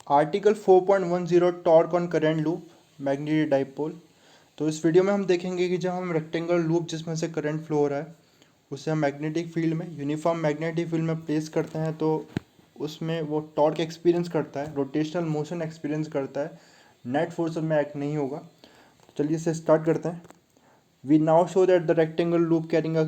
Article 4.10 torque on current loop magnetic dipole. तो इस video में हम देखेंगे कि जब हम रेक्टेंगुलर लूप जिसमें से करंट फ्लो हो रहा है उसे हम मैग्नेटिक फील्ड में यूनिफॉर्म मैग्नेटिक फील्ड में प्लेस करते हैं तो उसमें वो टॉर्क एक्सपीरियंस करता है, रोटेशनल मोशन एक्सपीरियंस करता है, नेट फोर्स में एक्ट नहीं होगा। तो चलिए इसे स्टार्ट करते हैं। We now show that the rectangular loop carrying a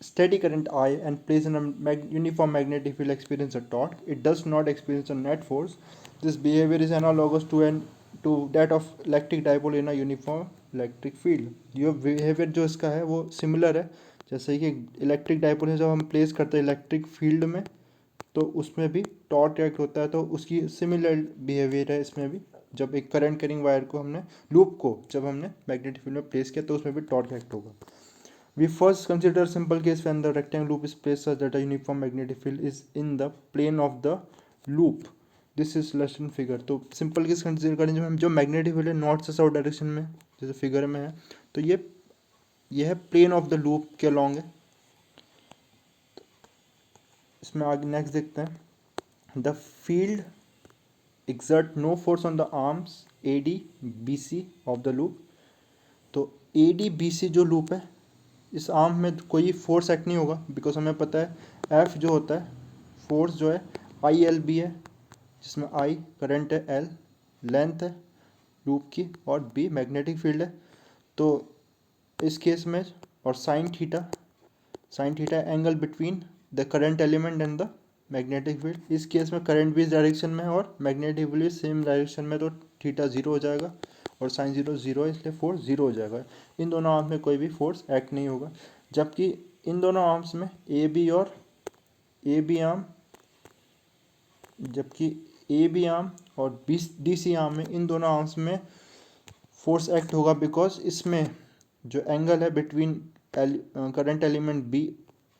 steady current I and placed in a uniform magnetic field experiences a torque. It does not experience a net force. This behavior is analogous to that of electric dipole in a uniform electric field. ये behavior जो इसका है वो similar है, जैसे कि electric dipole है जब हम प्लेस करते हैं इलेक्ट्रिक फील्ड में तो उसमें भी टॉर्क एक्ट होता है, तो उसकी सिमिलर बिहेवियर है इसमें भी। जब एक करंट कैरिंग वायर को हमने लूप को जब हमने मैग्नेटिक फील्ड में प्लेस किया तो उसमें भी टॉर्क एक्ट होगा। We first consider simple case when the rectangle loop is placed such that a uniform magnetic field is in the plane of the loop. This is lesson figure. तो simple case consider करें जब हम जो magnetic field है north से south direction में जैसे figure में है तो ये है प्लेन ऑफ द लूप के अलॉन्ग है। इसमें आगे नेक्स्ट देखते हैं। The field exert no force on the arms AD BC of the loop। तो AD BC जो लूप है इस आर्म में कोई फोर्स एक्ट नहीं होगा बिकॉज हमें पता है F जो होता है फोर्स जो है ILB है, जिसमें I करंट है, L लेंथ है लूप की और B मैग्नेटिक फील्ड है। तो इस केस में और sine theta angle between the current element and the magnetic field. इस केस में करंट भी इस डायरेक्शन में है और मैग्नेटिक फील्ड सेम डायरेक्शन में, तो थीटा जीरो हो जाएगा और साइन जीरो जीरो है इसलिए फोर्स जीरो हो जाएगा। इन दोनों आर्म्स में कोई भी फोर्स एक्ट नहीं होगा, जबकि इन दोनों आर्म्स में ए बी आर्म जबकि ए बी आर्म और डी सी आर्म में इन दोनों आर्म्स में फोर्स एक्ट होगा बिकॉज इसमें जो एंगल है between current element B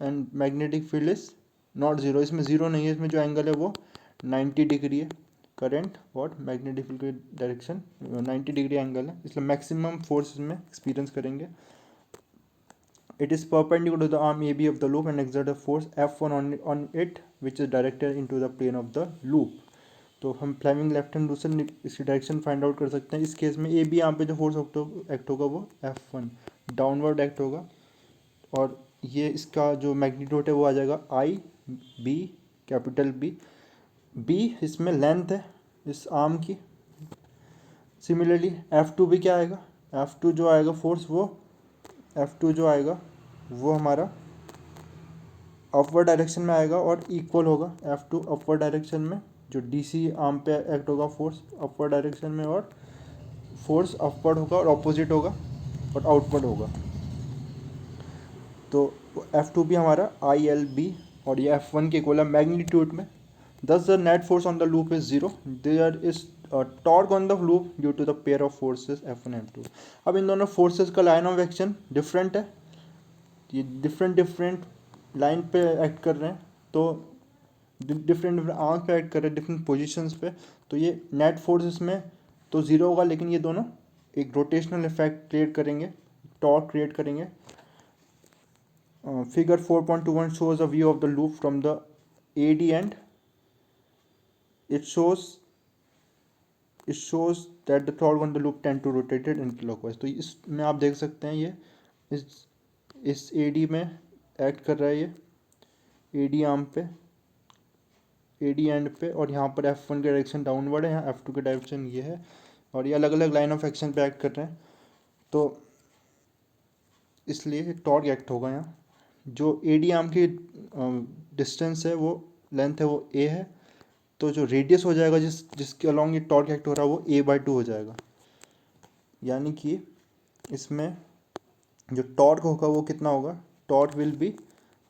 and magnetic field is not zero. इसमें जीरो नहीं है, इसमें जो एंगल है वो 90 डिग्री है। करंट और मैग्नेटिक फील्ड की डायरेक्शन 90 डिग्री एंगल है, इसलिए मैक्सिमम फोर्स इसमें एक्सपीरियंस करेंगे। It is perpendicular to the arm AB of the loop and exert a force F1 on it which is directed into the plane of the loop। तो हम Fleming left hand rule से इसकी direction find out कर सकते हैं। इस case में A B arm पे जो फोर्स एक्ट होगा वो F1 डाउनवर्ड एक्ट होगा और ये इसका जो मैग्नीट्यूड है वो आ जाएगा आई बी कैपिटल बी। बी इसमें लेंथ है इस आर्म की। सिमिलरली F2 भी क्या आएगा, F2 जो आएगा फोर्स वो F2 जो आएगा वो हमारा अपवर्ड डायरेक्शन में आएगा और इक्वल होगा F2 अपवर्ड डायरेक्शन में। जो DC आर्म पे एक्ट होगा फोर्स अपवर्ड डायरेक्शन में और फोर्स अपवर्ड होगा और ऑपोजिट होगा और आउटवर्ड होगा। तो F2 भी हमारा ILB और ये F1 के इक्वल है मैग्नीट्यूड में। Thus the net force on the loop is zero. There is a torque on the loop due to the pair of forces F1 and F2। अब इन दोनों फोर्सेस का लाइन ऑफ एक्शन डिफरेंट है, ये different line पे act कर रहे हैं, तो डिफरेंट आर्म्स पे एक्ट कर रहे हैं डिफरेंट पोजीशंस पे। तो ये नेट फोर्स इसमें तो ज़ीरो होगा, लेकिन ये दोनों एक रोटेशनल इफेक्ट क्रिएट करेंगे, टॉर्क क्रिएट करेंगे। Figure 4.21 shows a view of the loop from the AD end। It shows that the torque on the loop tend to rotate it in clockwise। तो इसमें आप देख सकते हैं ये इस AD में एक्ट कर रहा है, ये AD आर्म पे AD एंड पे, और यहाँ पर F1 की डायरेक्शन डाउनवर्ड है, यहाँ F2 की डायरेक्शन ये है और ये अलग अलग लाइन ऑफ एक्शन पे एक्ट कर रहे हैं, तो इसलिए टॉर्क एक्ट होगा यहाँ। जो AD आर्म की डिस्टेंस है वो लेंथ है वो A है, तो जो रेडियस हो जाएगा जिसके अलॉन्ग ये टॉर्क एक्ट हो रहा है वो A/2 हो जाएगा। यानी कि इसमें जो टॉर्क होगा वो कितना होगा, टॉर्क विल बी,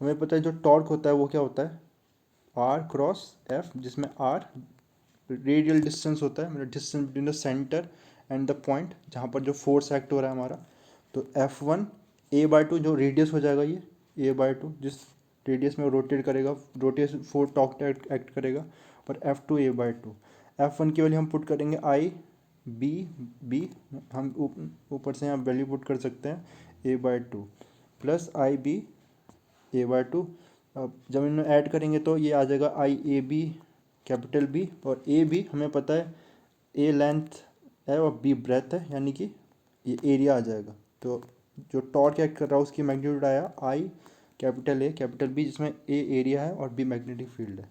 हमें पता है जो टॉर्क होता है वो क्या होता है R×F, जिसमें R रेडियल डिस्टेंस होता है, मतलब distance between the centre and the point जहाँ पर जो फोर्स एक्ट हो रहा है हमारा। तो F1 A/2 जो रेडियस हो जाएगा ये A/2, जिस रेडियस में रोटेट करेगा, रोटेट फोर टॉर्क एक्ट करेगा, और F2 A/2। F1 की वैल्यू हम पुट करेंगे IB, हम ऊपर से यहाँ वैल्यू पुट कर सकते हैं A/2 प्लस IB A/2। अब जब इनमें ऐड करेंगे तो ये आ जाएगा IAB कैपिटल बी, और ए भी हमें पता है ए लेंथ है और बी ब्रेथ है, यानी कि ये एरिया आ जाएगा। तो जो टॉर्क एक्ट कर रहा है उसकी मैग्नीट्यूड आया आई, कैपिटल ए कैपिटल बी, जिसमें ए एरिया है और बी मैग्नेटिक फील्ड है।